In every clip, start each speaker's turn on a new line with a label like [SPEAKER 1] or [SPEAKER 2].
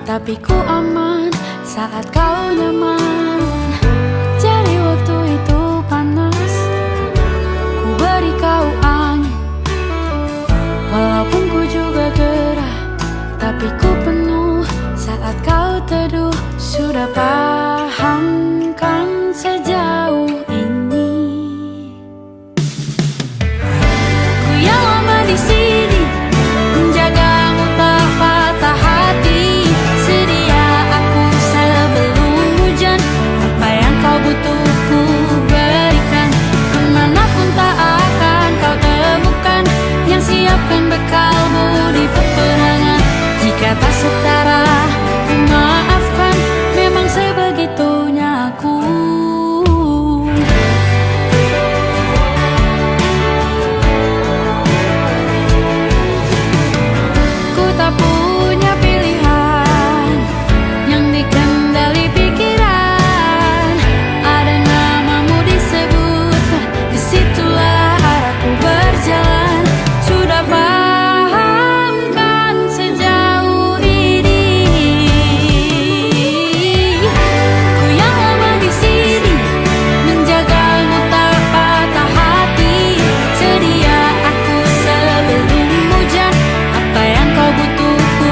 [SPEAKER 1] tapi ku aman saat kau nyaman. Jadi waktu itu panas, ku beri kau angin. Walaupun ku juga gerah, tapi ku penuh saat kau teduh. Sudah paham kan sejauh ini? Ku yang lama di sini menjagamu tak patah hati. Sedia aku sebelum hujan, apa yang kau butuh ku berikan. Kemanapun tak akan kau temukan yang siapkan bekalmu di peperangan. Jika tak setara ku maafkan, memang sebegitunya aku. Ku tak punya pilihan yang dikendali pikiran. Ada namamu disebutkan, disitulah arahku berjalan. Sudah paham kan sejauh ini? Ku yang lama di sini menjagamu tak patah hati. Sedia aku sebelum hujan, apa yang kau butuh ku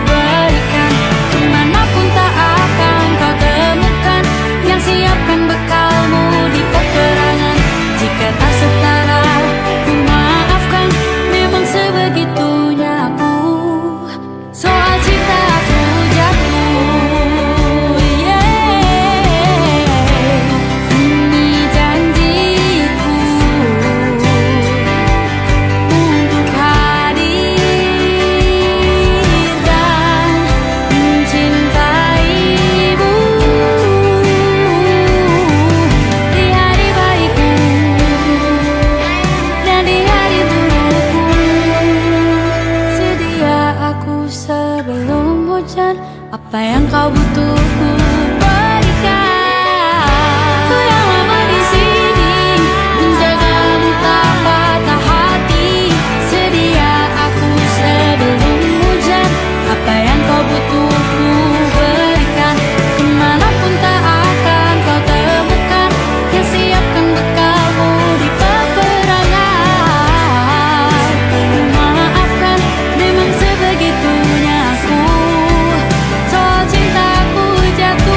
[SPEAKER 1] berikan. Kemanapun tak akan kau temukan yang siapkan bekalmu di peperangan. Jika tak setara ku maafkan, memang sebegitunya aku. Soal cinta aku jatuh, ini janjiku untuk hadir dan mencintaimu di hari baikku dan di hari burukku. Sedia aku sebelum hujan, apa yang kau butuh ku berikan. Ku yang lama di sini menjagamu tak patah hati. Sedia aku sebelum hujan, apa yang kau butuh ku berikan. Kemanapun tak akan kau temukan yang siapkan bekalmu di peperangan. Maafkan, memang sebegitunya aku. Soal cintaku jatuh.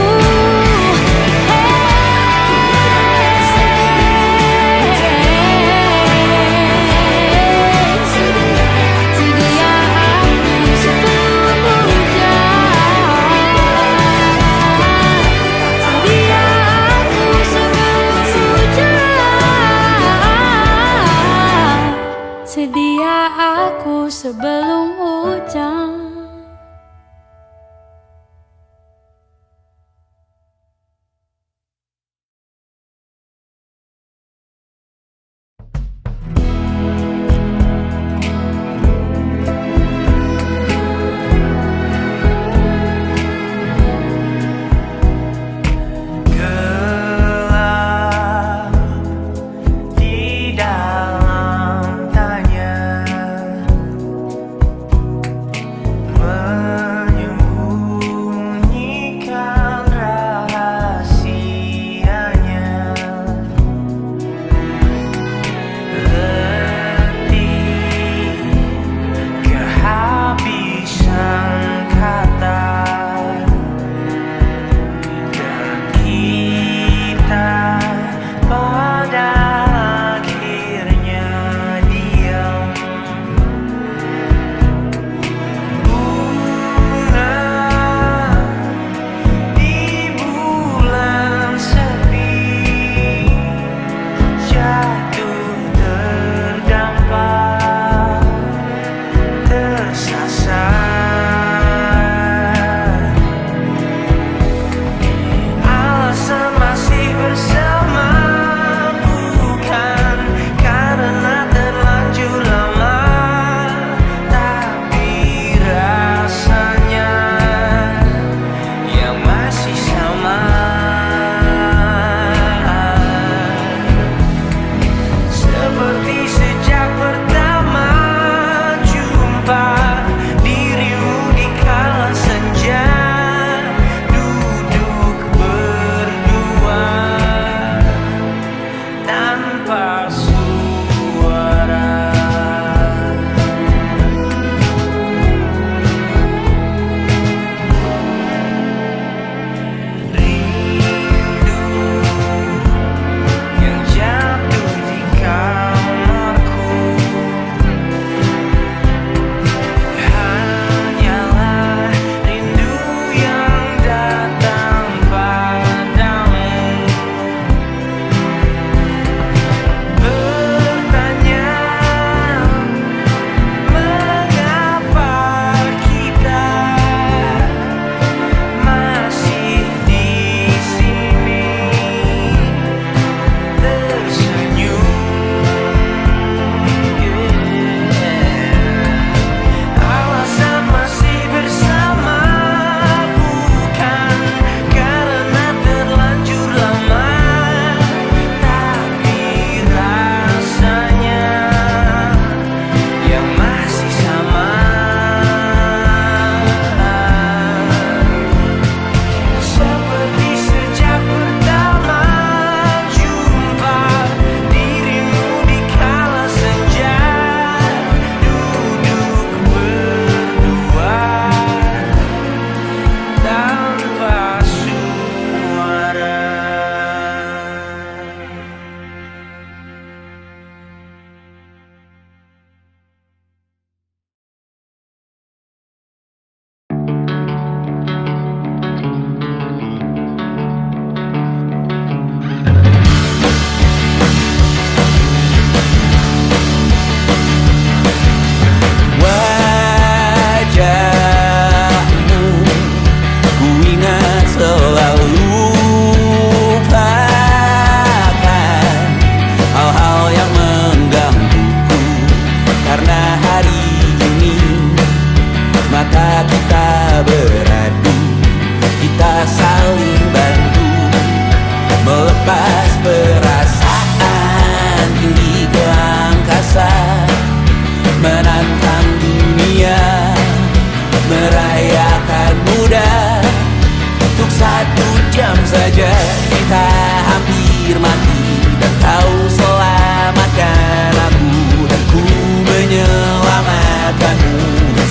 [SPEAKER 2] melupakanmu.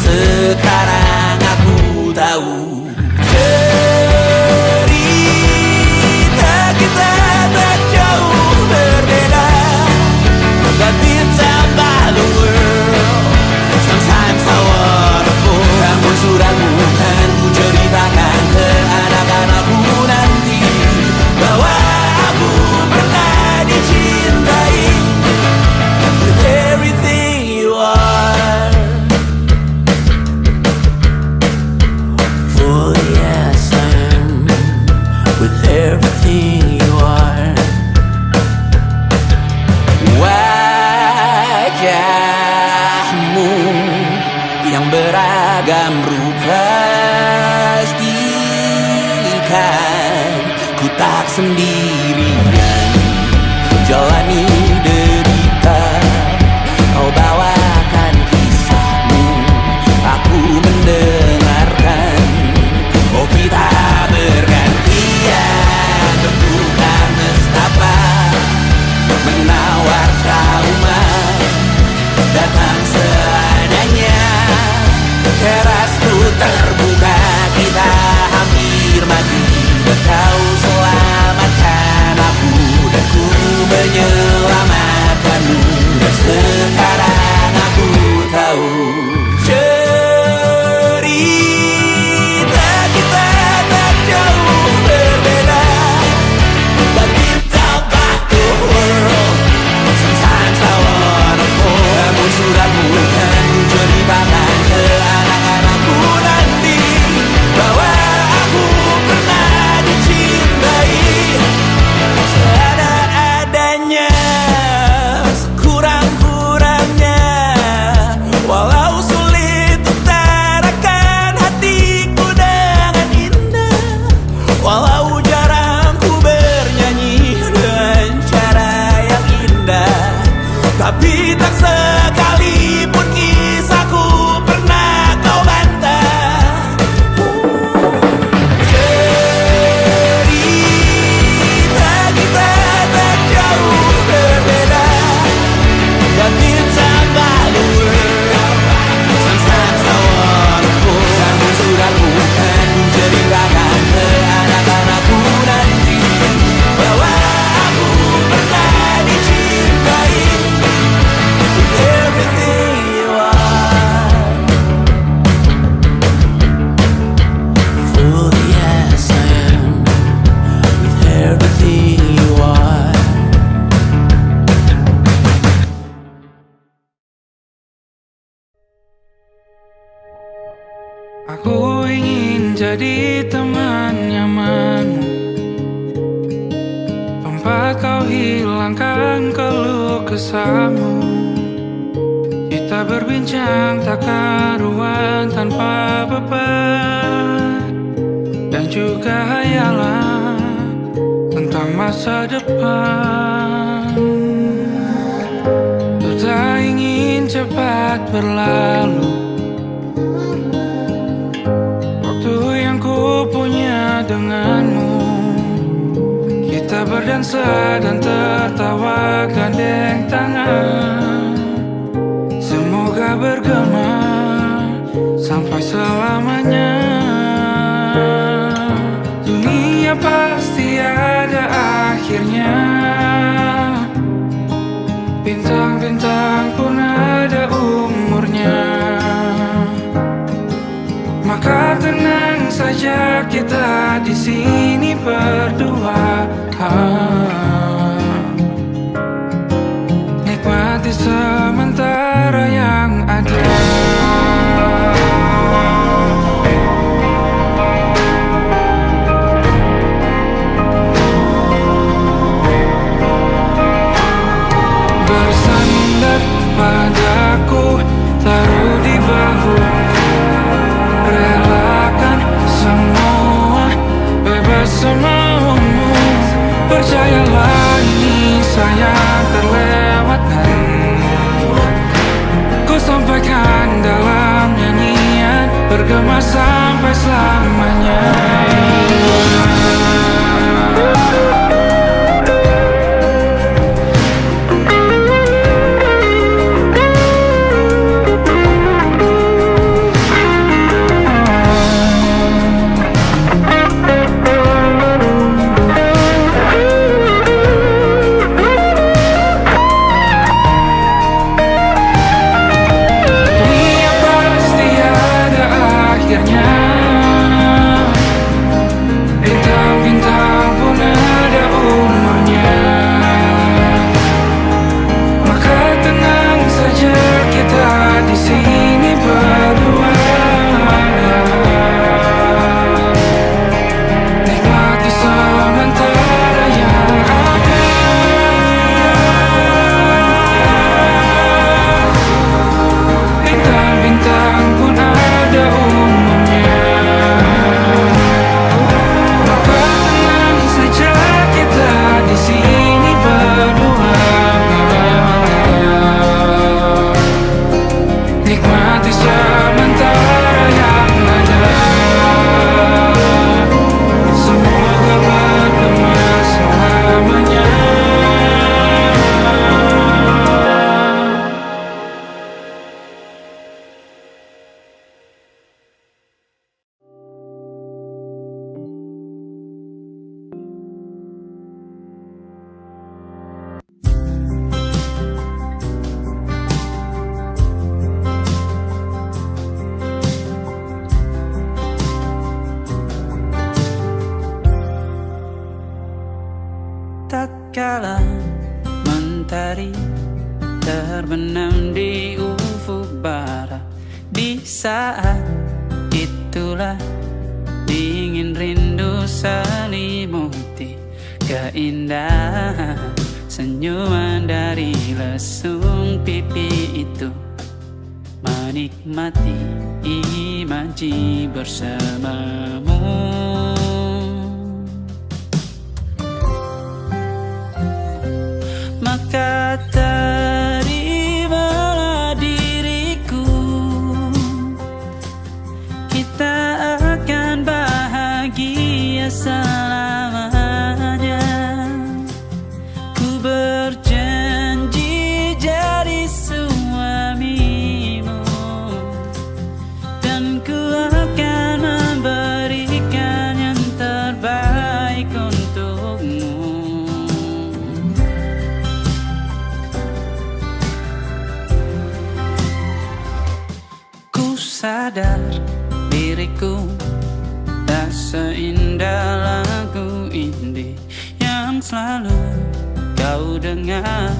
[SPEAKER 2] Sekarang aku tahu cerita kita tak jauh berbeda, but it's about the world. Sometimes I wanna fall. Namun suratmu kan ku ceritakan ke anak-anakku nanti bahwa aku pernah dicintai with everything you are. For yes I am with everything you are. Wajahmu yang beragam rupa pastikan ku tak sendirian jalani derita. Kau bawakan kisahmu, aku mendengarkan. Oh kita bergantian bertukar nestapa, menawar trauma datang seadanya. Terasku terbuka, kita hampir mati, dan kau selamatkan aku, dan ku menyelamatkanmu. Dan sekarang aku tahu cerita kita tak jauh berbeda, but it's about the world. Sometimes I wanna fall. Namun suratmu kan ku ceritakan ke anak-anakku nanti bahwa aku pernah dicintai seada-adanya, sekurang-kurangnya. Walau sulit utarakan hatiku dengan indah, walau jarang ku bernyanyi dengan cara yang indah, tapi tak sekalipun kisahku pernah kau bantah. Cerita kita tak jauh berbeda, but it's about the world. Sometimes I wanna fall. Namun suratmu kan ku ceritakan ke anak-anakku nanti bahwa aku pernah dicintai with everything you are. Fully yes I am with everything you are.
[SPEAKER 3] Aku ingin jadi teman nyamanmu, tempat kau hilangkan keluh kesahmu. Kita berbincang tak karuan tanpa beban, dan juga hayalan tentang masa depan. Tak ingin cepat berlalu waktu yang ku punya denganmu. Kita berdansa dan tertawa gandeng tangan, semoga bergema sampai selamanya. Dunia pasti ada akhirnya, bintang-bintang pun ada umurnya. Maka tenang saja kita di sini berdua, nikmati sementara yang ada. Bersandar padaku, taruh di bahu, relakan semua, bebas semaumu. Percayalah
[SPEAKER 4] tatkala mentari terbenam di ufuk barat. Di saat itulah dingin rindu selimuti keindahan senyuman dari lesung pipi itu. Menikmati imaji bersamamu. Maka terimalah diriku, kita akan bahagia selamanya. Ku berjanji jadi suamimu, dan ku akan memberikan yang terbaik untukmu. Ku sadar diriku tak seindah lagu indie yang selalu kau dengar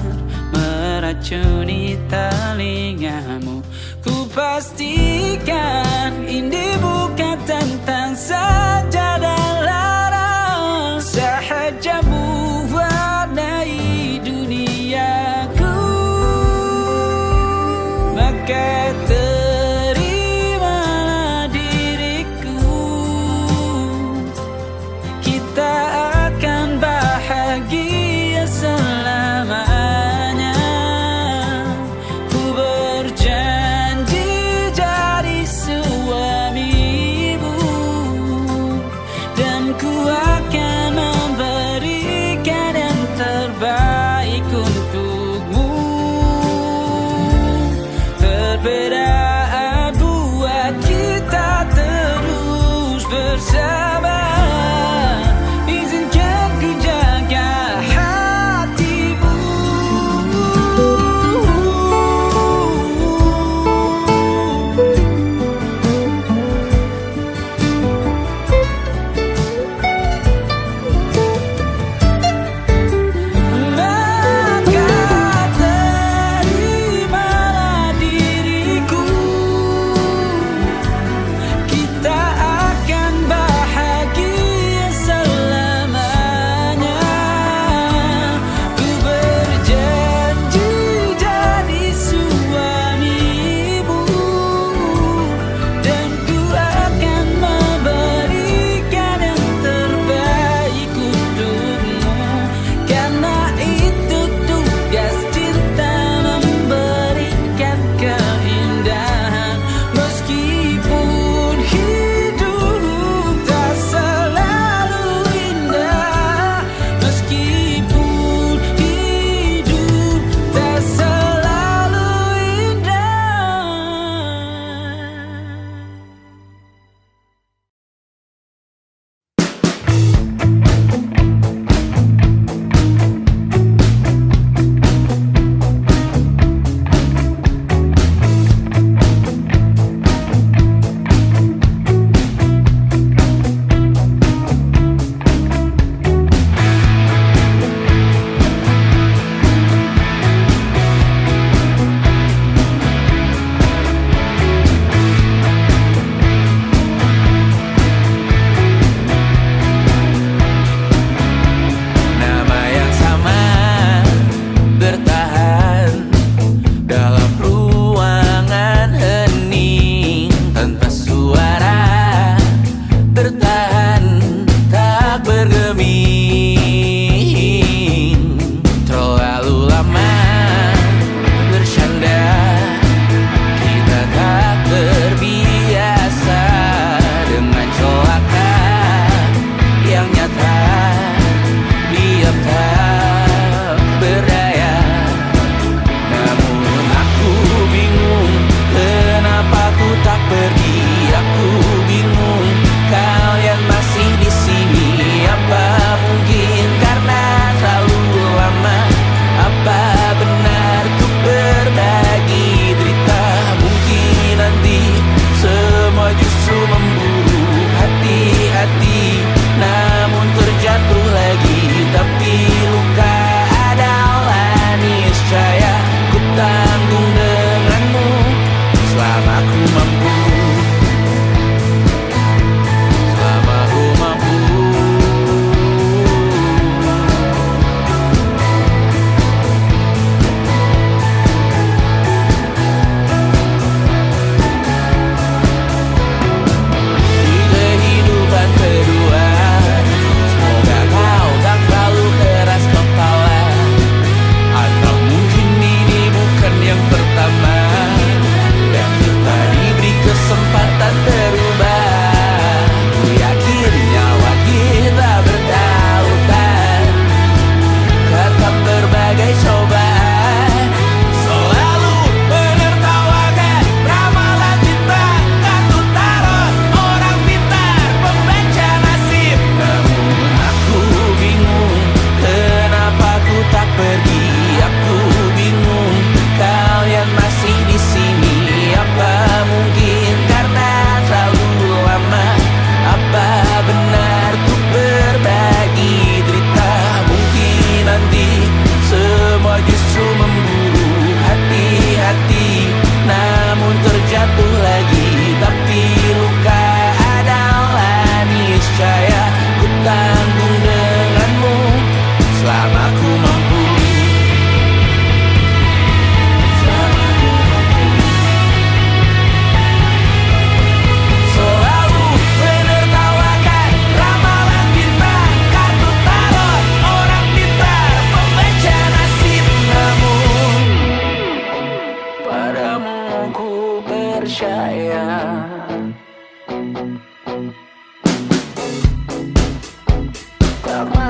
[SPEAKER 4] meracuni telingamu. Ku pastikan indie bukan tentang sajadah larang, sahaja mewarnai duniaku. Maka terimalah diriku, kita akan bahagia selamanya. Ku berjanji jadi suamimu, dan ku akan memberikan yang terbaik untukmu. Perbedaan buat kita terus bersama. Izinkan ku jaga hatimu. Maka terimalah diriku, kita akan bahagia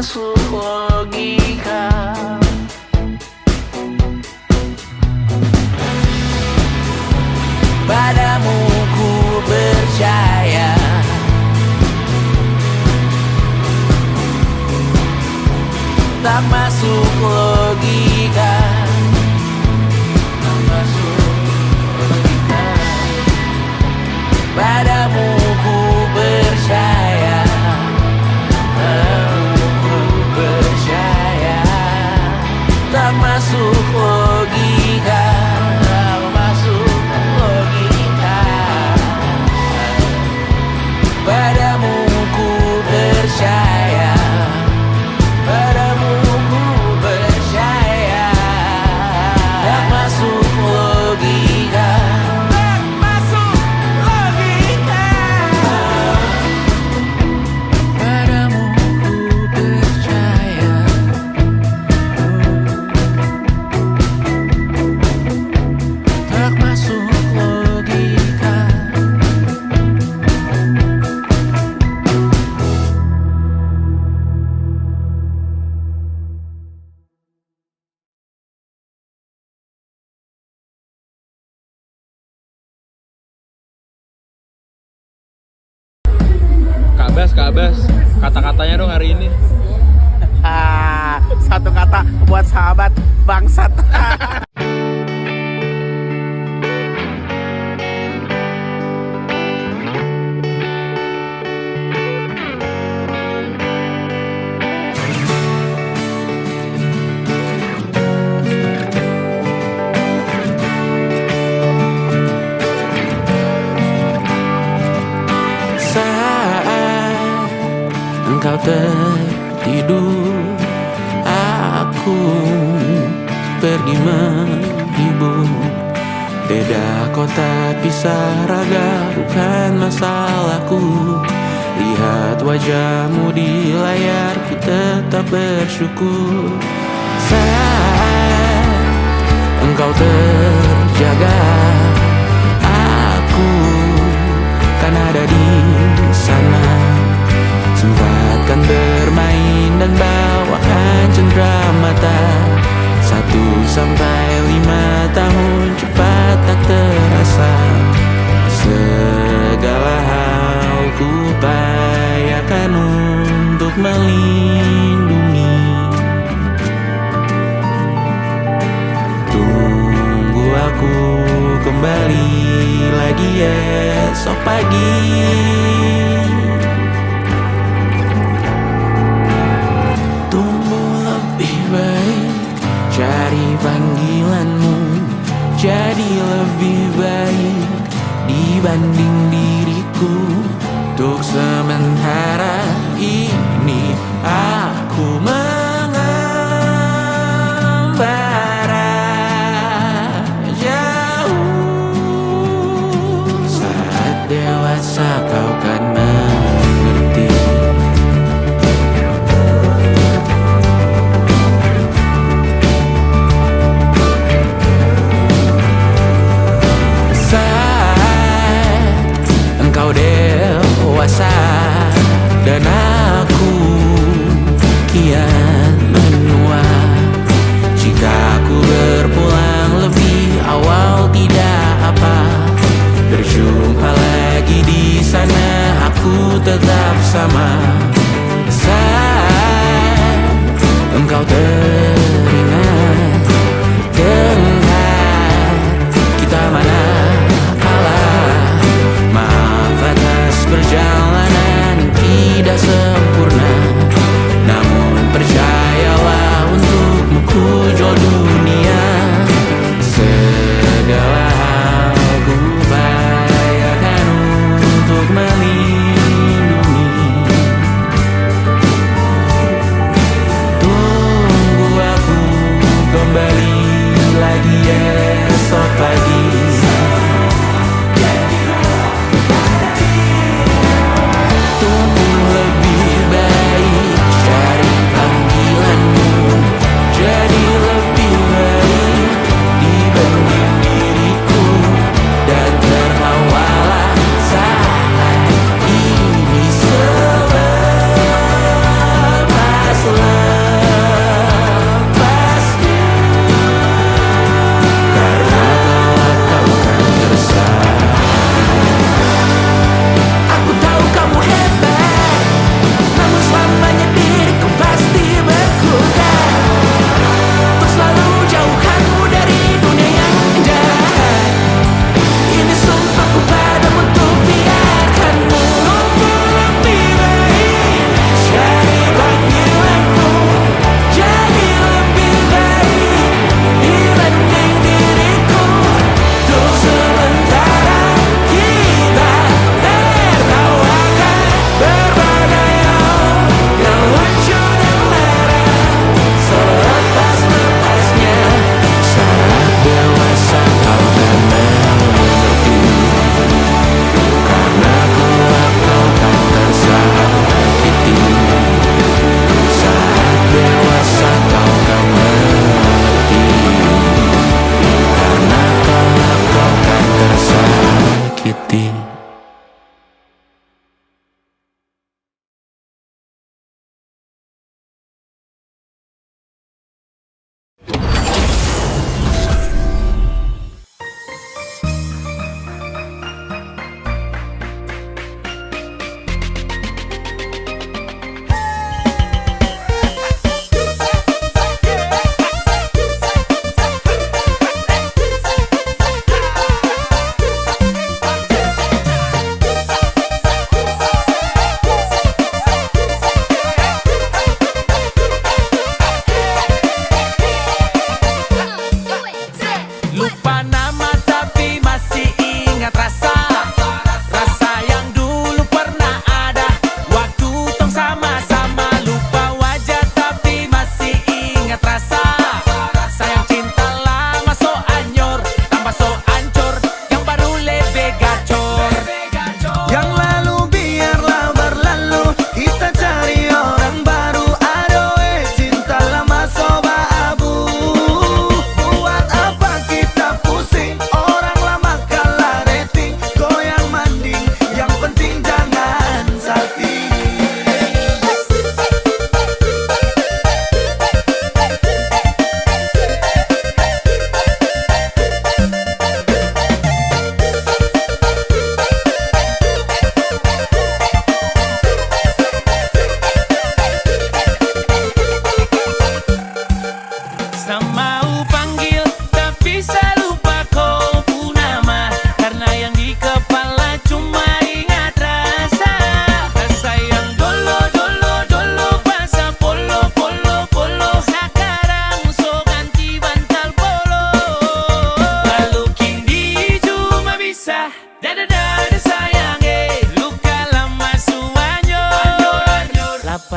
[SPEAKER 2] masuk logika. Padamu ku percaya, tak masuk logika, tak masuk logika. Padamu ku percaya, padamu ku percaya, tak masuk logika, tak masuk logika. Padamu ku percaya, padamu ku percaya, tak masuk logika, tak masuk logika. Padamu ku percaya, tak masuk logika.
[SPEAKER 5] Kak Bas, kata-katanya dong hari ini.
[SPEAKER 6] Satu kata buat sahabat bangsat.
[SPEAKER 2] Saat engkau tertidur, aku pergi menghibur. Beda kota pisah raga bukan masalahku. Lihat wajahmu di layar, ku tetap bersyukur. Saat engkau terjaga, aku kan ada di sana. Sempatkan bermain dan bawakan cenderamata. 1-5 tahun cepat tak terasa. Segala hal ku upayakan untuk melindungi. Tunggu aku kembali lagi esok pagi. Tumbuh lebih baik, cari panggilanmu. Jadi lebih baik dibanding diriku. Untuk sementara ini aku mengembara jauh. Saat dewasa kau kan mengerti. Saat engkau dewasa dan aku kian menua. Jika aku berpulang lebih awal tidak apa. Berjumpa lagi di sana, aku tetap sama. Saat engkau teringat dengar kita mana kalah. Maaf atas perjalanan yang tidak sempurna, namun percayalah untukmu ku jual dunia. Segala hal ku upayakan untuk melindungi. Tunggu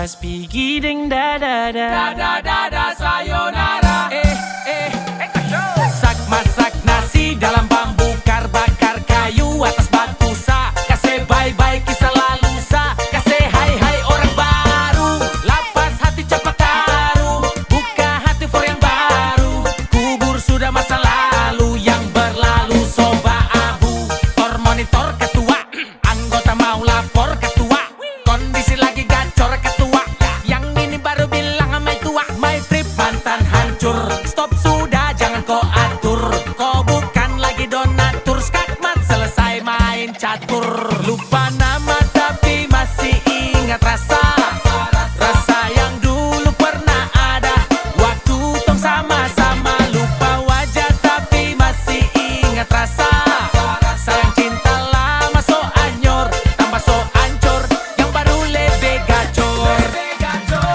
[SPEAKER 4] Selapas pergi ding da da da da da da sayonara.
[SPEAKER 7] Masak nasi dalam bambu, bakar kayu atas batu sa. Kasih bye-bye kisah lalu sa. Kasih hai-hai orang baru. Lapas hati cepat taruh. Buka hati for yang baru. Kubur sudah masa lalu yang berlalu soba abu. Tor monitor ketua. Anggota mau lapor ketua. Kondisi lagi gacor ketua. Yang ini baru bilang sama tua. My trip mantan hancur. Stop sudah jangan kau atur. Kau bukan lagi donatur. Skakmat selesai main catur. Lupa nama tapi masih ingat rasa. Rasa yang dulu pernah ada. Waktu tong sama-sama. Lupa wajah tapi masih ingat rasa. Sayang cinta lama so anyor. Tambah so ancur. Yang baru lebih gacor.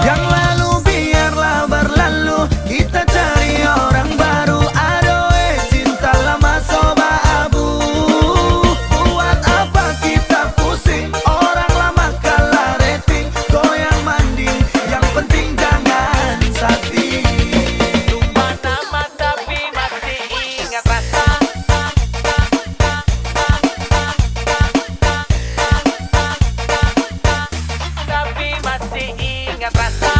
[SPEAKER 6] Yang lalu biarlah berlalu, kita cari orang baru. Adoe cinta lama soba abu. Buat apa kita pusing, orang lama kalah rating. Goyang manding, yang penting jangan sakit.
[SPEAKER 7] Lupa nama tapi masih ingat rasa. Tapi masih ingat rasa.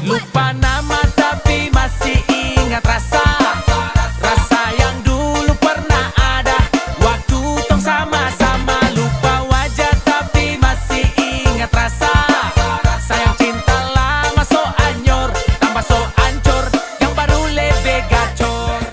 [SPEAKER 7] Lupa nama tapi masih ingat rasa. Rasa yang dulu pernah ada. Waktu tong sama-sama. Lupa wajah tapi masih ingat rasa. Sayang cinta lama so anyor. Tambah so ancur. Yang baru lebih gacor.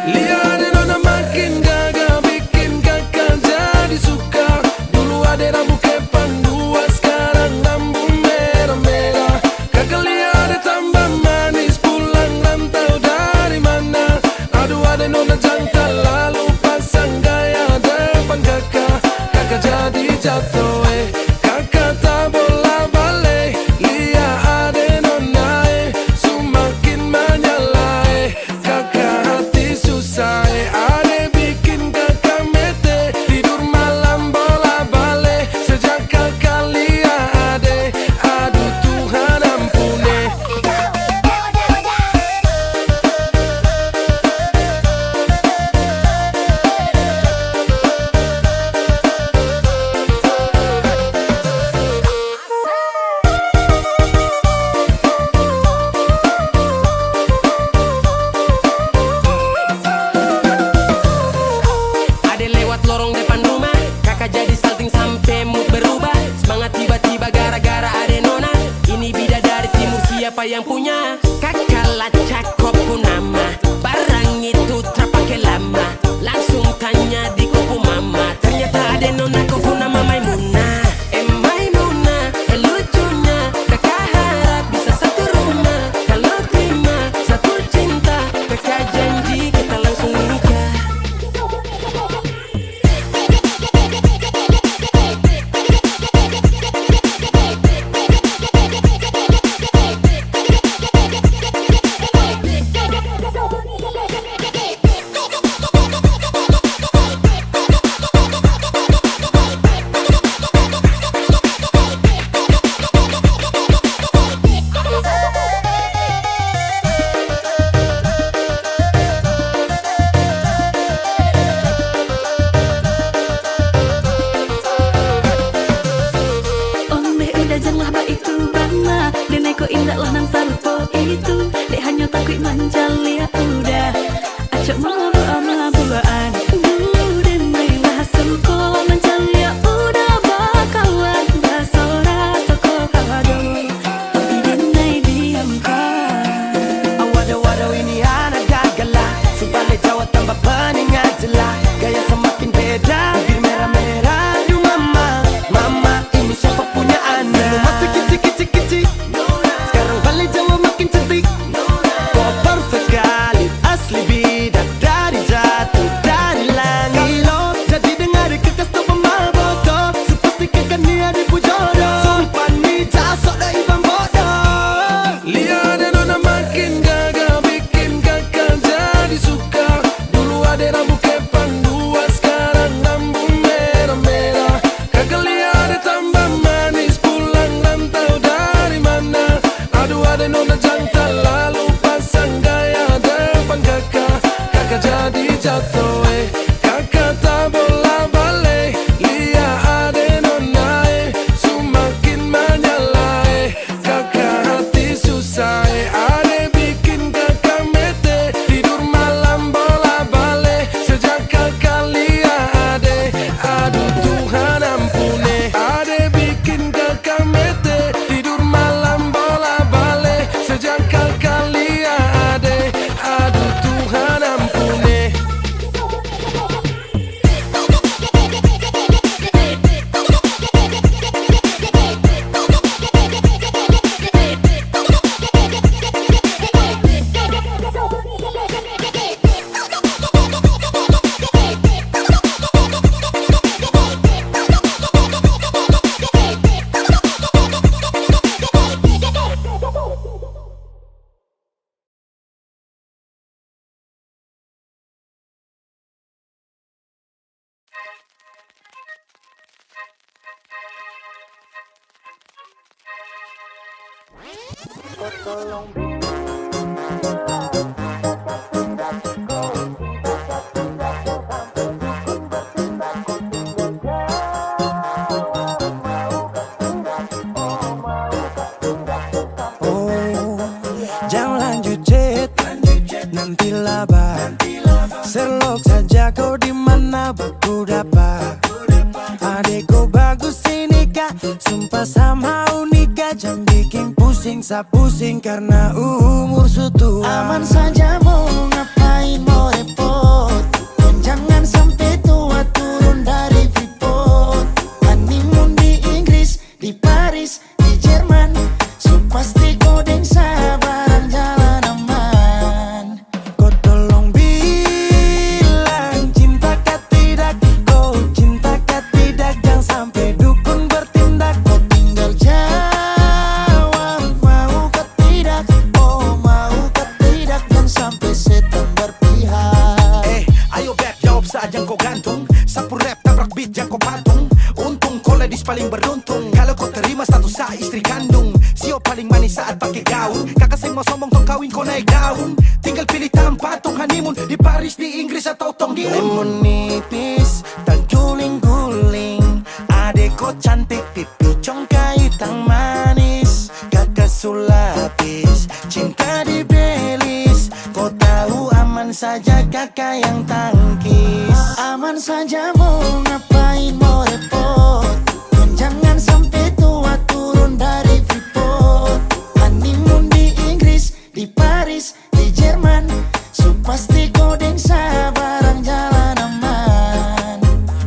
[SPEAKER 3] Lihat nona makin gagal bikin kakak jadi suka. Dulu ada rambut kepang dua, sekarang rambut merah-merah. Kakak lihat tambah manis, pulang rantau dari mana? Aduh ada nona jangka lalu pasang gaya depan kakak. Kakak jadi jatuh kakak tak bola balik. Lihat ada nona semakin menyala kakak hati susah ada bikin kakak mete. Tidur malam bola balik sejak kakak lihat ada. Aduh Tuhan ampuni.
[SPEAKER 6] Oh, jangan lanjut jet, nanti laba. Serlok saja kau di mana baku dapat. Adekku bagus ini kak, sumpah sama unika. Jangan bikin pusing, pusing karena umur sutua. Aman saja mau ngapain mau repot, dan jangan sampai tua turun dari Freeport. Honeymoon di Inggris, di Paris, di Jerman. So pasti kau deng sabaran jalan aman. Kau tolong bilang cinta kah tidak, kau cinta kah tidak. Jangan sampai dukun bertindak. Kau tinggal jawab mau kah tidak, oh mau kah tidak. Jangan sampai setan berpihak.
[SPEAKER 8] Ayo beb jawab saja kau gantung. Sapu rap tabrak beat yang kau patung. Untung kau ladies paling beruntung. Kalau kau terima status sa istri kandung. Sio paling manis saat pakai gaun. Kakak saya mau sombong tong kawin kau naik daun. Tinggal pilih tanpa tong honeymoon di Paris, di Inggris atau tong di
[SPEAKER 6] Lemon nipis, tak guling-guling. Adek kau cantik, pipi congkai tang manis. Kakak sulapis, cinta di Belis. Kau tahu aman saja kakak yang tangkis. Aman saja mau ngapain mau repot, dan jangan sampai tua turun dari Freeport. Honeymoon di Inggris, di Paris, di Jerman. So pasti kau deng sabaran jalan aman.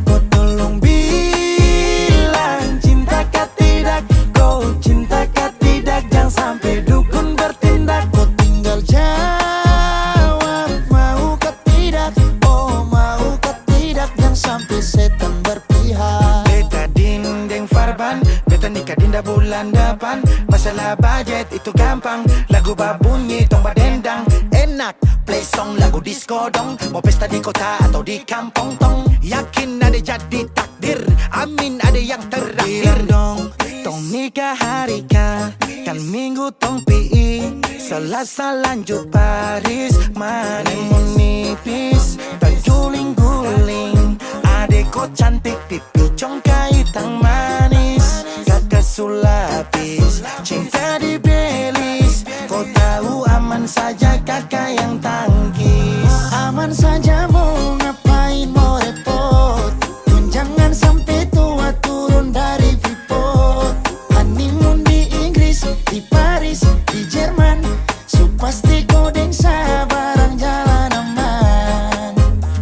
[SPEAKER 6] Kau tolong bilang cinta kah tidak, kau cinta kah tidak. Jangan sampai dukun bertindak. Kau tinggal jawab mau kah tidak, oh mau kah tidak. Jangan sampai setan berpihak. Beta dinding farban, beta nikah dinda bulan depan. Masalah budget itu gampang, lagu babunyi tong badendang. Enak play song lagu disco dong. Mau pesta di kota atau di kampung tong. Yakin ada jadi takdir, amin ada yang terakhir. Bilang dong, tong nikah hari kan minggu tong PI. Selasa lanjut Paris, honeymoon nipis, tak guling-guling. Adek kau cantik, pipi congkai tang manis. Kakak sulapis, cinta di Belis. Kau tahu aman saja kakak yang tangkis. Aman saja mau ngapain mau repot, dan jangan sampai tua turun dari Freeport. Honeymoon di Inggris, di Paris, di Jerman. So pasti kau deng sabaran jalan aman.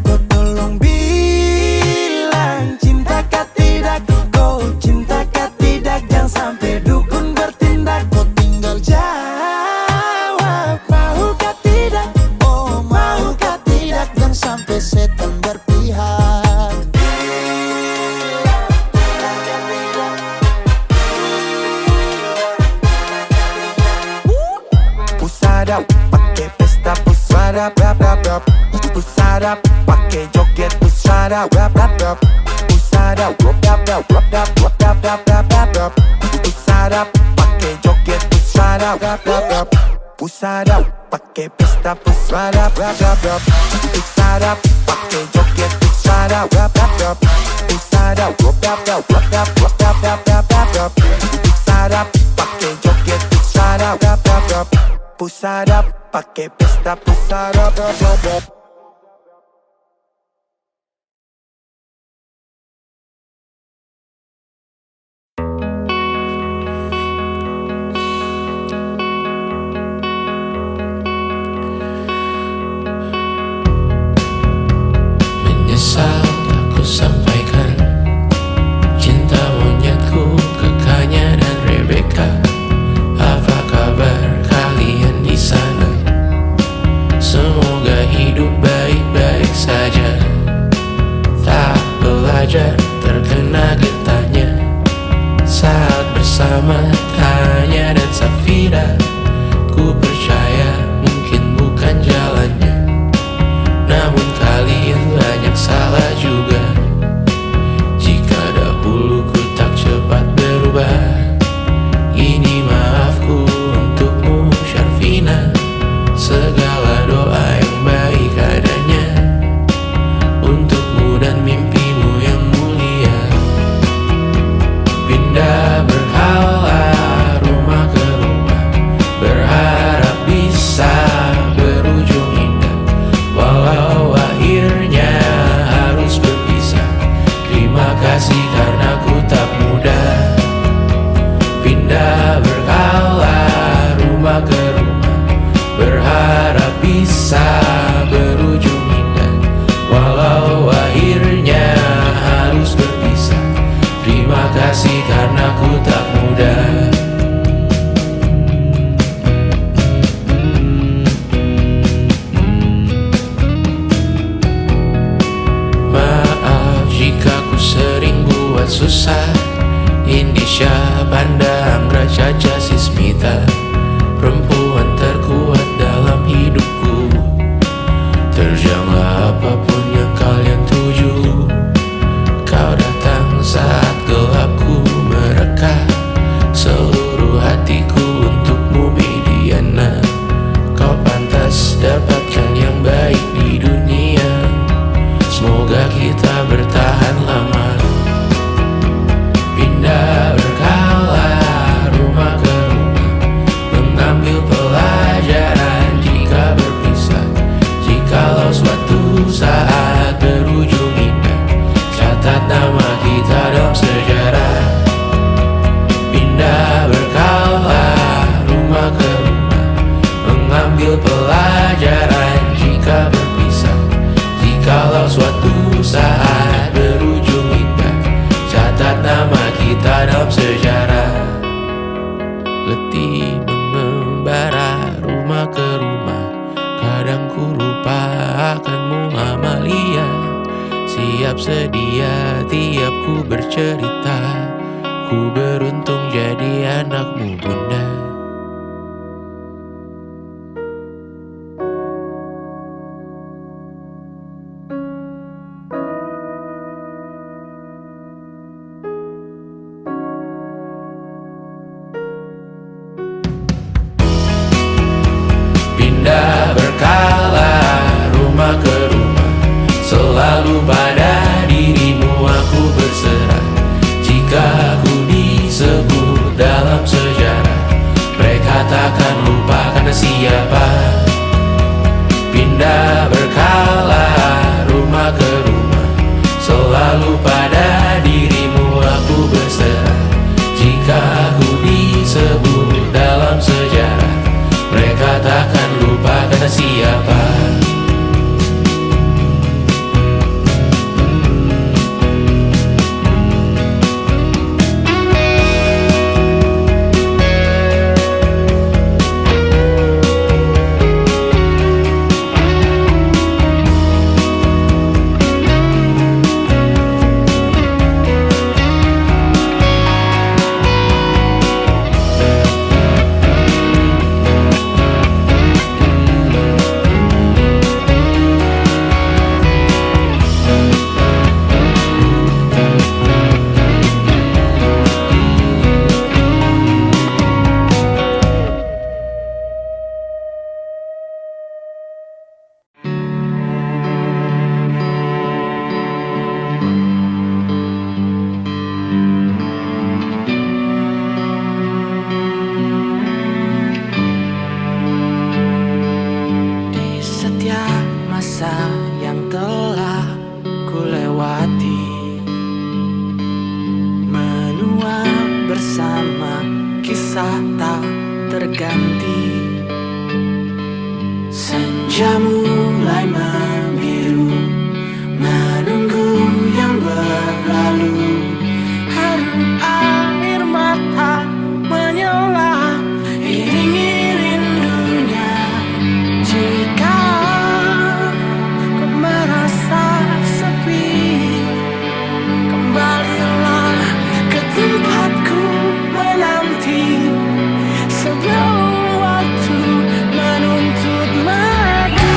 [SPEAKER 6] Kau tolong bilang cinta kah tidak, kau cinta kah tidak. Jangan sampai dukun bertindak. Kau tinggal jawab mau kah tidak, oh mau kah tidak. Jangan sampai setan berpihak. Pusada pakai pesta, pusada rap rap rap. Pusada pakai joget, pusada rap rap rap. Pusada rap rap rap rap rap rap rap rap rap rap. Pusada pakai joget, pusada rap rap rap. Pusada pakai pesta, pusada rap rap rap. Pusada pakai joget, pusada rap rap rap. Pusada rap rap rap rap rap rap rap rap rap rap. Pusada pakai joget, pusada rap rap rap. Pusada pakai pesta, pusada rap rap rap.
[SPEAKER 2] Menyesal aku sampaikan cinta monyetku ke Kanya dan Rebecca. Apa kabar kalian di sana? Semoga hidup kasih karena ku tak mudah pindah berkala rumah ke rumah, berharap bisa berujung indah. Walau akhirnya harus berpisah, terima kasih karena ku tak mudah. Maaf jika ku sering buat susah. Indonesia, Banda, Anggra, Caca, Sismita, perempuan terkuat dalam hidupku. Terjanglah apapun yang kalian tuju. Kau datang saat gelapku mereka, seluruh hatiku untukmu Mediana. Kau pantas dapatkan yang baik di dunia. Semoga kita bertahan lama. Pindah berkala rumah ke rumah, mengambil pelajaran jika berpisah. Jikalau suatu saat berujung indah, catat nama kita dalam sejarah. Pindah berkala rumah ke rumah, mengambil pelajaran jika berpisah. Jikalau suatu saat berujung indah, catat nama kita dalam sejarah. Letih mengembara rumah ke rumah, kadang ku lupa akanmu Amalia. Siap sedia tiap ku bercerita, ku beruntung jadi anakmu bunda. Pindah berkala rumah ke rumah, selalu pada dirimu aku berserah. Jika aku disebut dalam sejarah, mereka takkan lupa karena siapa. Pindah berkala rumah ke rumah, selalu pada dirimu aku berserah. Jika aku disebut dalam sejarah, mereka takkan lupa kata siapa. Senja mulai membiru, menunggu yang berlalu. Harum air mata menyala, iringi rindunya. Jika kau merasa sepi, kembalilah ke tempatku menanti. Sebelum waktu menuntut mati.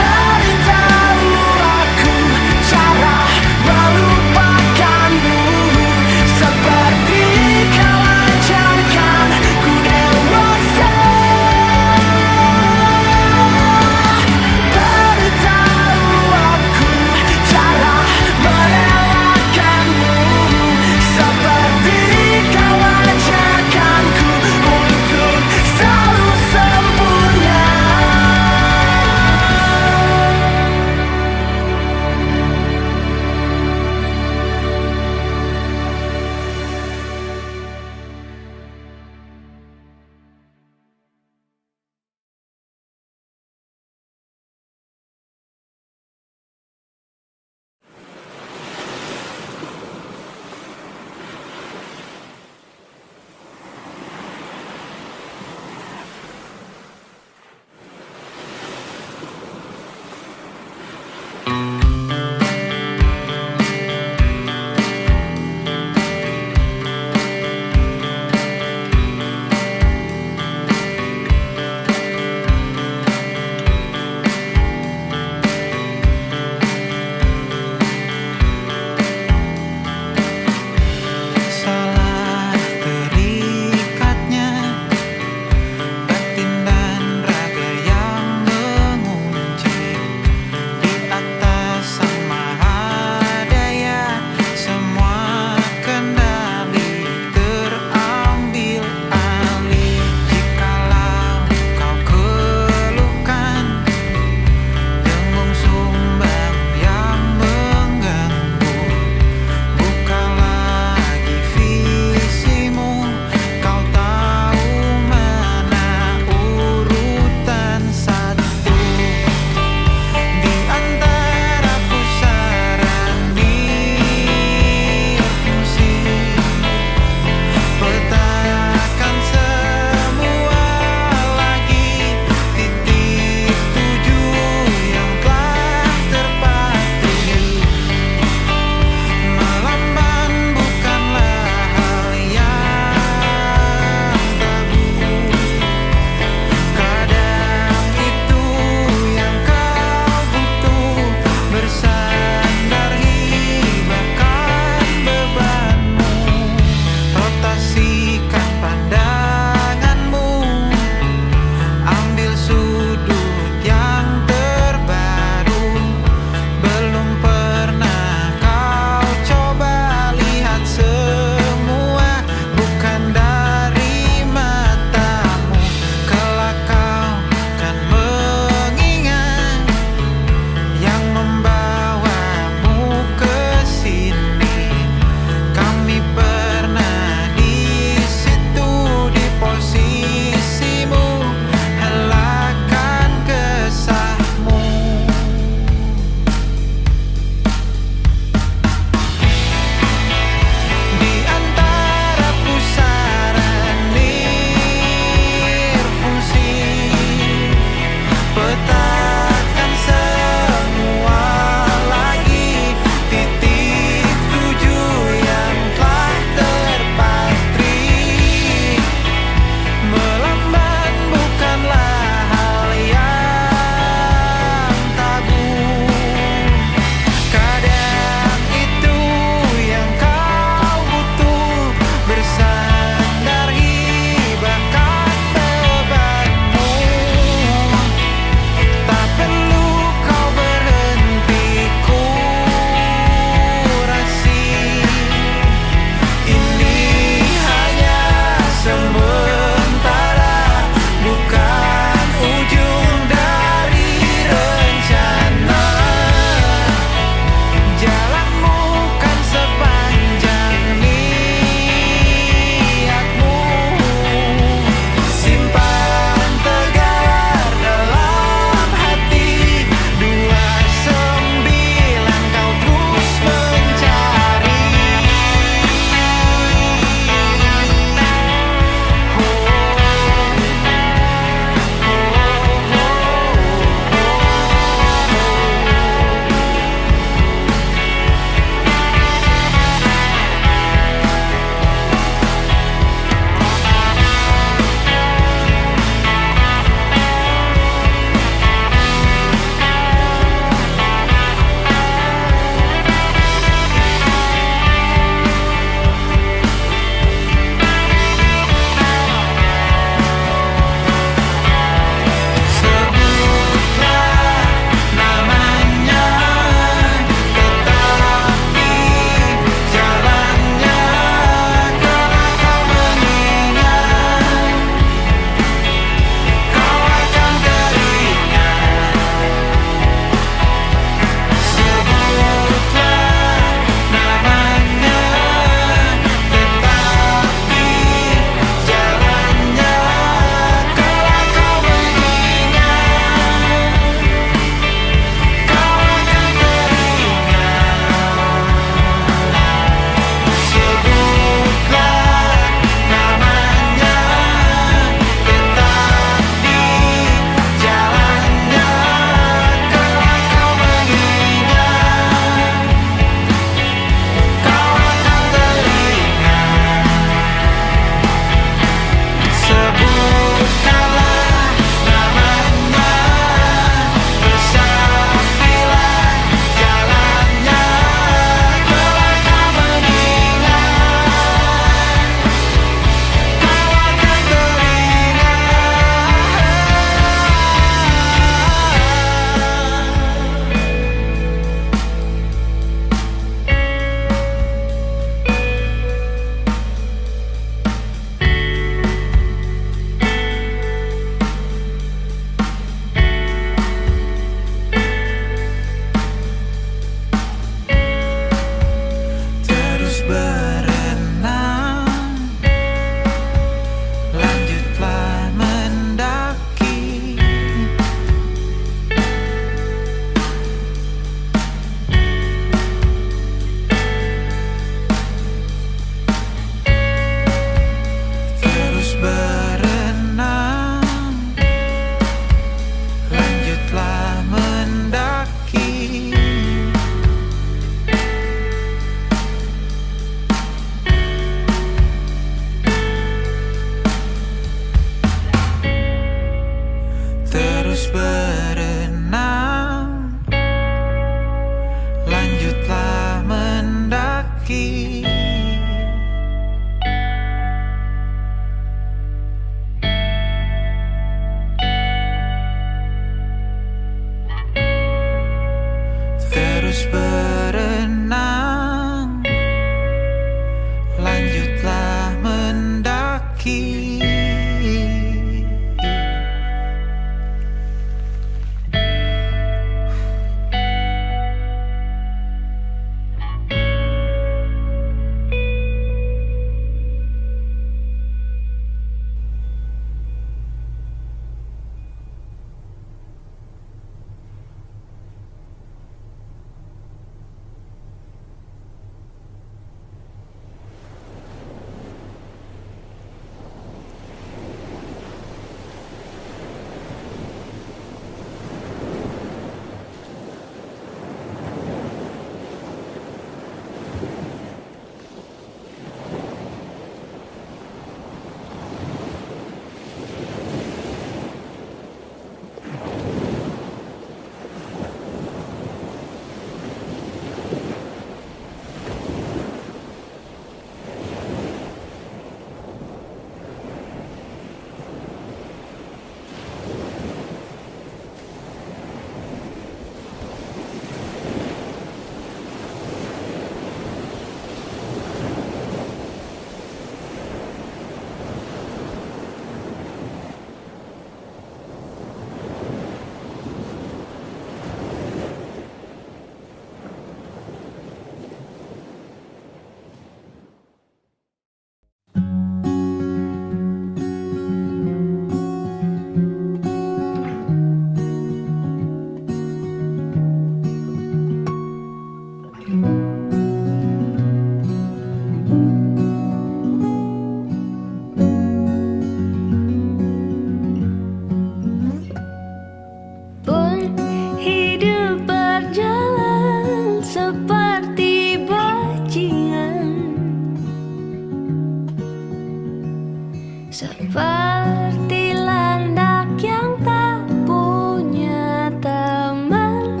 [SPEAKER 1] Seperti landak yang tak punya teman,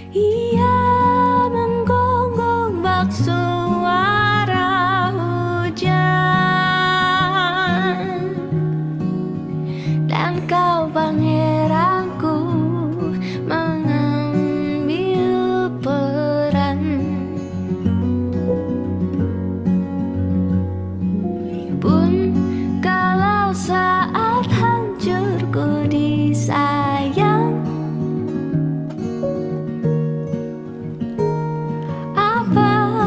[SPEAKER 1] ia menggonggong bak suara hujan. Dan kau pangeranku mengambil peran. Pun kalau saat hancurku disayang, apalagi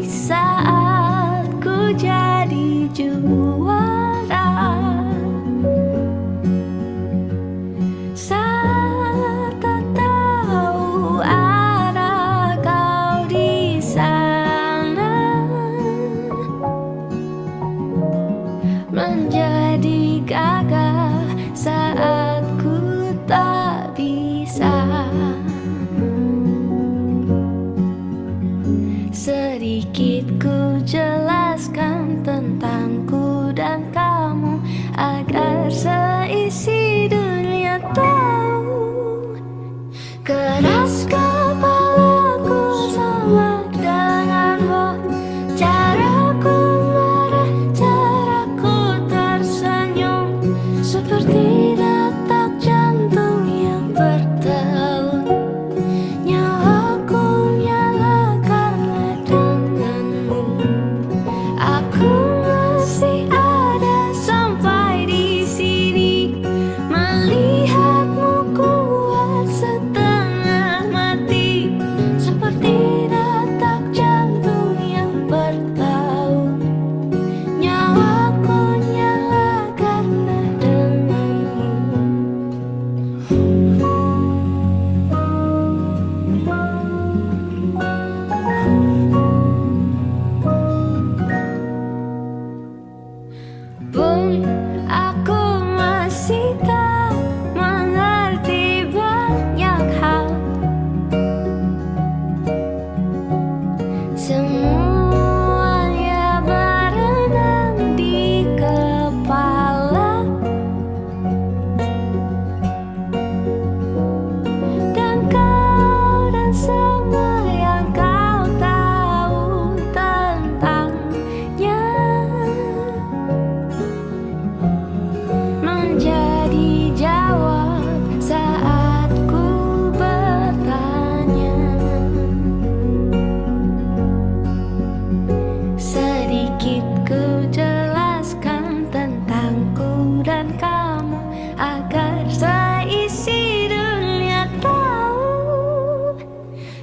[SPEAKER 1] saat ku jadi juara. Saat tak tahu arah kau di sana, menjadi gagah saat ku tak bisa. Sedikit ku jelaskan tentangku dan kamu agar seisi dunia tahu. Keras kepalaku sama denganmu, caraku marah, caraku tersenyum, seperti detak jantung yang bertaut. Nyawaku nyala karena denganmu. Aku masih ada sampai di sini, melihatmu kuat setengah mati, seperti detak jantung yang bertaut. Nyawaku nyala karena denganmu. Pun aku masih tak mengerti banyak hal. Semuanya berenang di kepala, dan kau dan semua yang kau tahu tentangnya menjadi jawab saat ku bertanya. Sedikit ku jelaskan tentangku dan kamu agar seisi dunia tahu.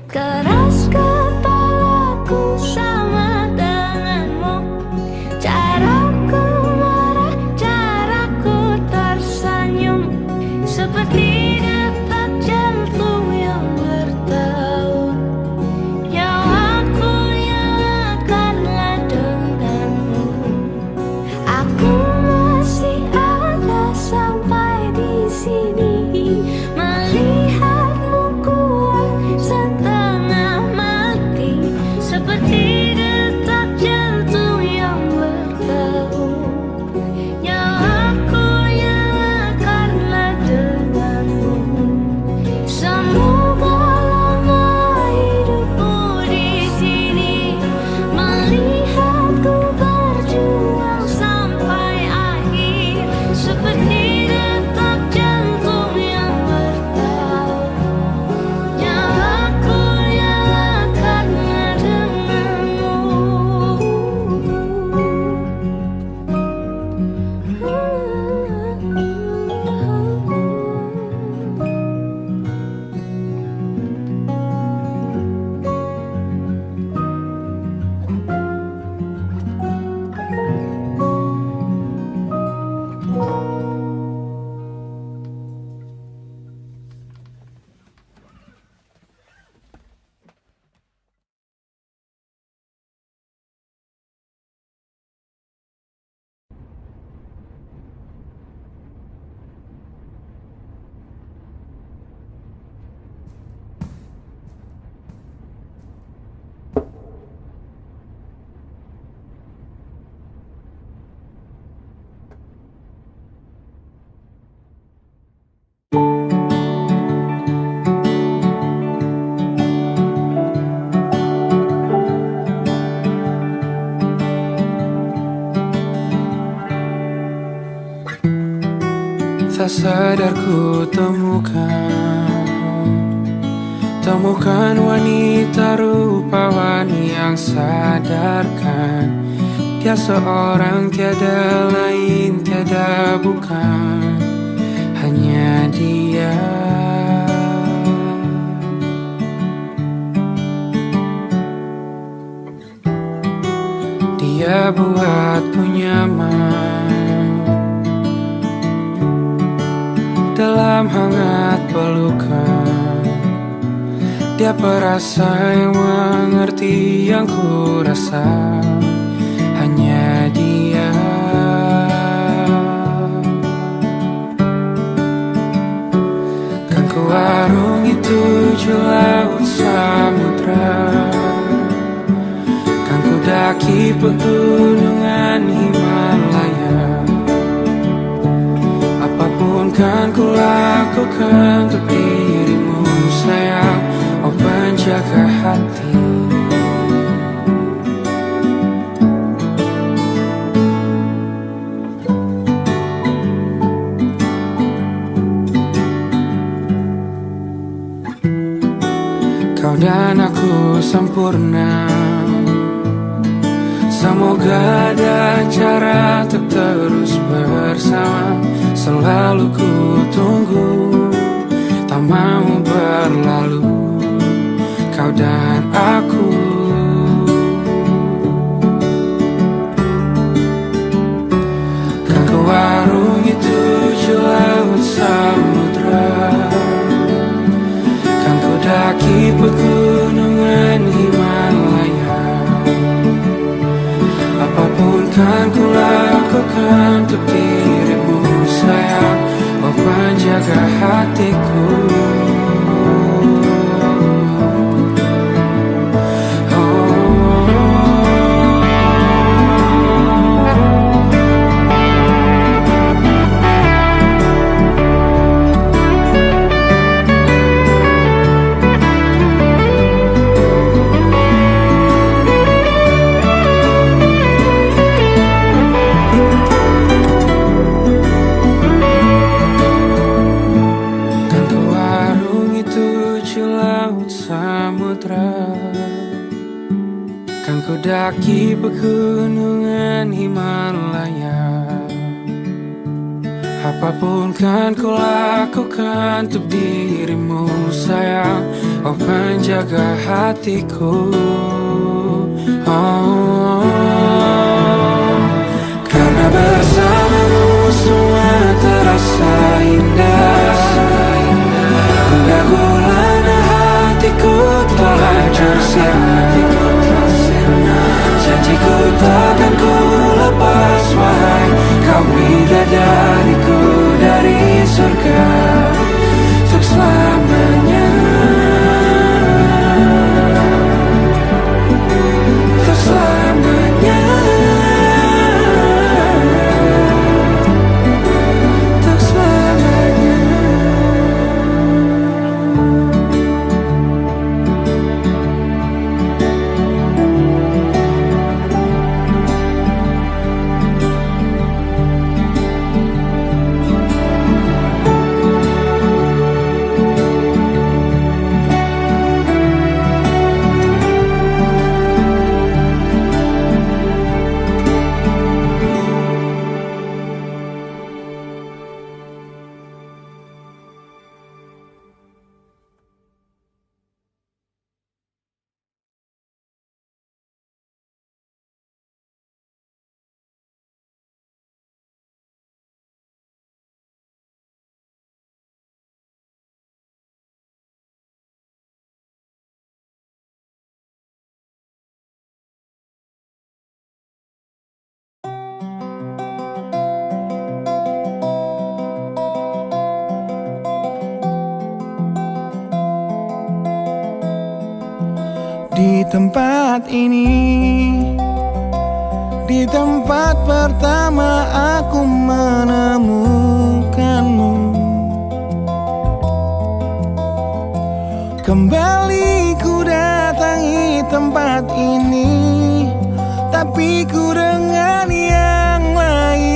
[SPEAKER 1] Keras kepalaku sama denganmu, caraku marah, caraku tersenyum, seperti detak jantung yang bertaut. Nyawaku nyala karena denganmu. Aku masih ada sampai di sini, melihatmu kuat setengah mati, seperti
[SPEAKER 3] tak sadar ku Temukan wanita rupawan yang sadarkan dia seorang, tiada lain, tiada bukan, hanya dia. Dia buatku nyaman dalam hangat pelukan. Dia perasa yang mengerti yang ku rasa, hanya dia. Kan ku warungi 7 laut samudra, kan ku daki pegunungan Himalaya. Apapun kan ku lakukan untuk dirimu sayang, oh penjaga hati. Kau dan aku sempurna, semoga ada cara untuk terus bersama. Selalu ku tunggu, tak mau berlalu, kau dan aku. Kan ku warungi 7 laut samudra, kan ku daki pegunungan Himalaya. Apapun kan ku lakukan untuk dirimu sayang, oh penjaga hatiku. Kan ku daki pegunungan Himalaya. Apapun kan ku lakukan untuk dirimu sayang, oh penjaga hatiku. Oh, karena bersamamu semua terasa indah. Gundah gulana hatiku telah hancur sirna. Janjiku takkan ku lepas wahai kau bidadariku dari surga untuk selamanya, untuk selamanya, untuk selamanya.
[SPEAKER 8] Di tempat ini, di tempat pertama aku menemukanmu. Kembali ku datangi tempat ini, tapi ku dengan yang lain.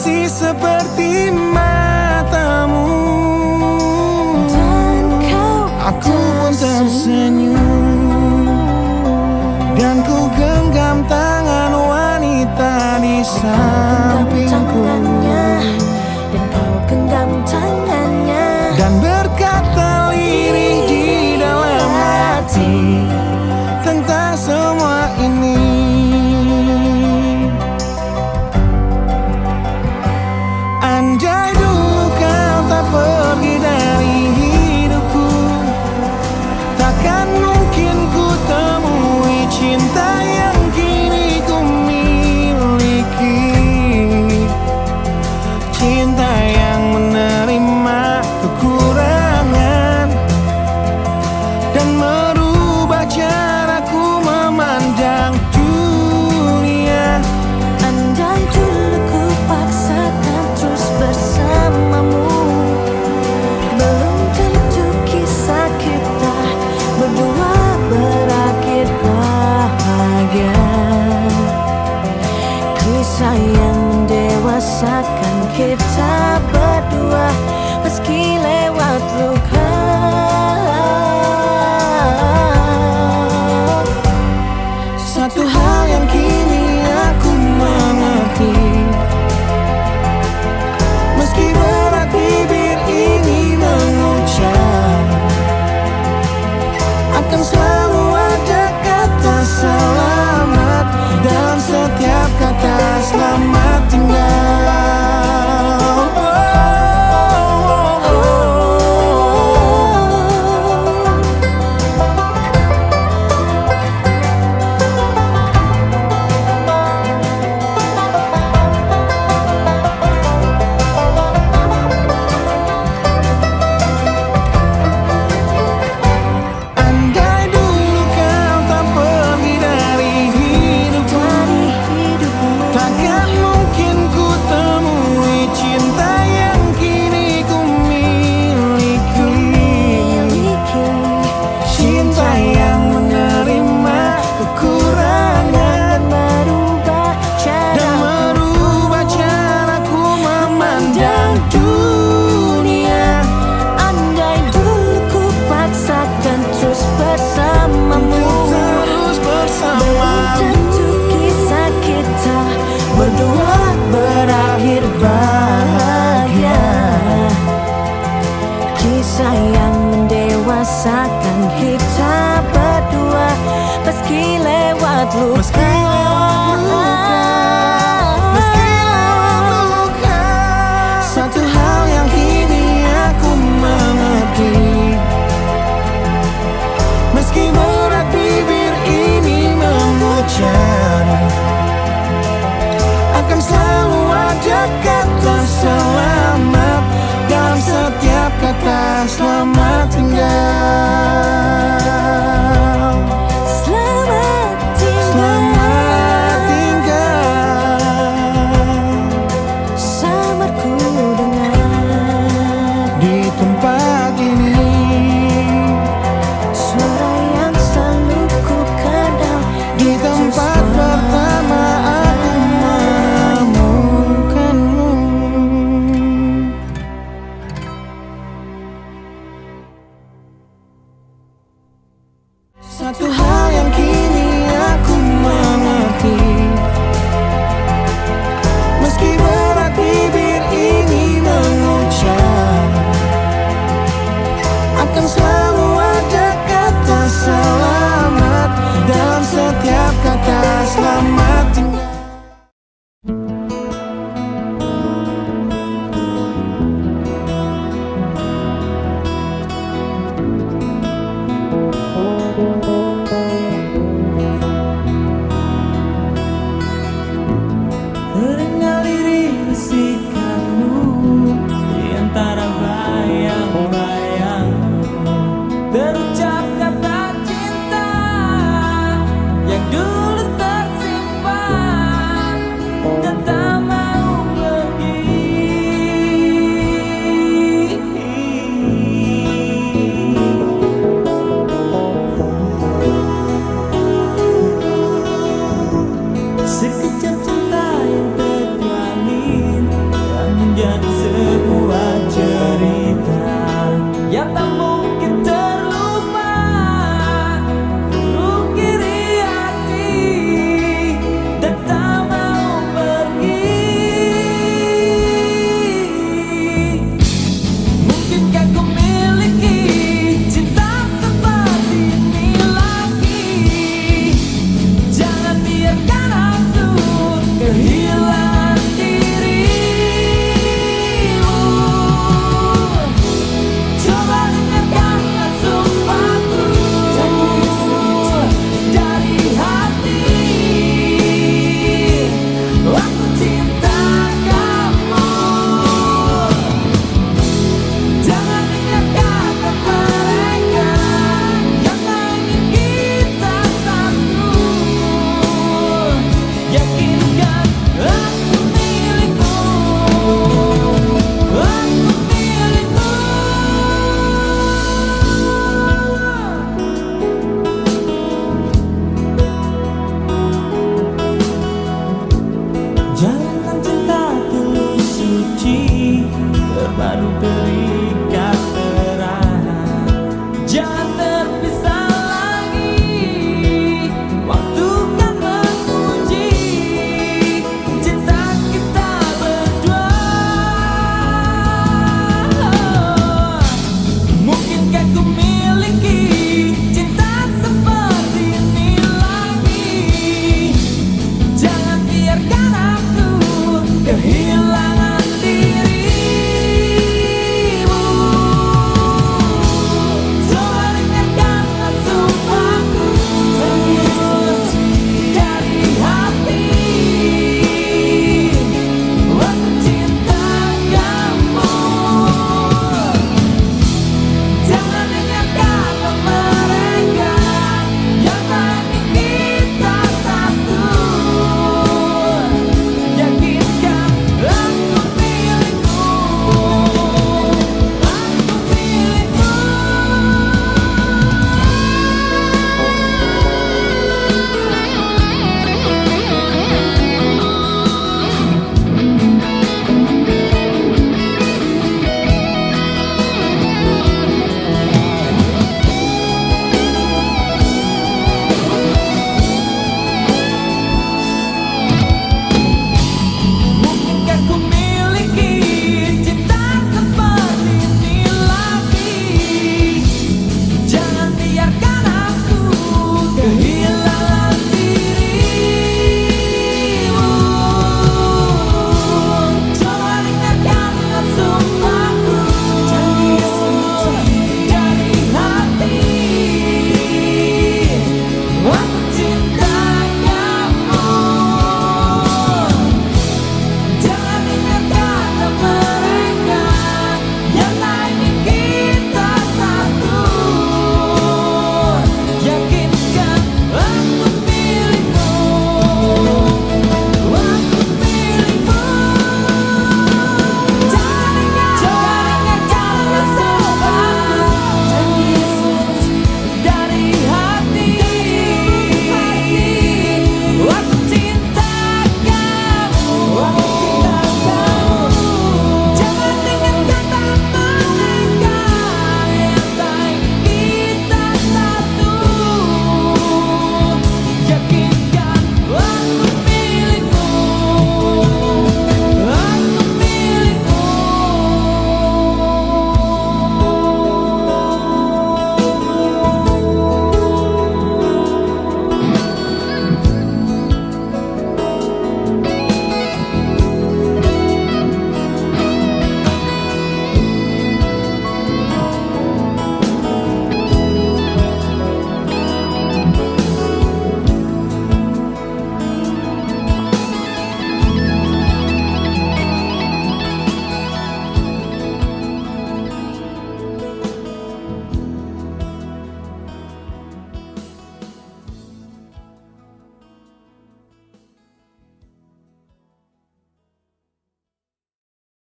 [SPEAKER 3] bersih seperti matamu.
[SPEAKER 1] Dan kau
[SPEAKER 3] Aku pun tersenyum, dan ku genggam tangan wanita di sampingku,
[SPEAKER 1] dan kau genggam tangannya,
[SPEAKER 3] dan berkata lirih di dalam hati tentang semua ini. Andai dulu kau tak pergi dari hidupku, takkan mungkin ku temui cinta yang kini ku miliki. Cinta yang menerima kekurangan dan merubah caraku memandang dunia.
[SPEAKER 1] andai dulu ku paksakan terus bersamamu, belum tentu kisah kita berdua berakhir bahagia. Kisah yang mendewasakan kita berdua meski lewat luka.
[SPEAKER 3] Satu hal yang kini aku mengerti, meski berat bibir ini mengucap, akan selalu ada kata selamat dalam setiap kata selamat tinggal. Andai dulu kau tak pergi dari hidupku, takkan mungkin ku temui cinta yang kini ku miliki. Cinta yang menerima kekurangan dan merubah caraku memandang dunia.
[SPEAKER 1] Andai dulu ku paksakan terus bersamamu,
[SPEAKER 3] Terus bersama,
[SPEAKER 1] belum tentu kisah kita berdua berakhir bahagia. Kisah yang mendewasakan kita berdua meski lewat luka.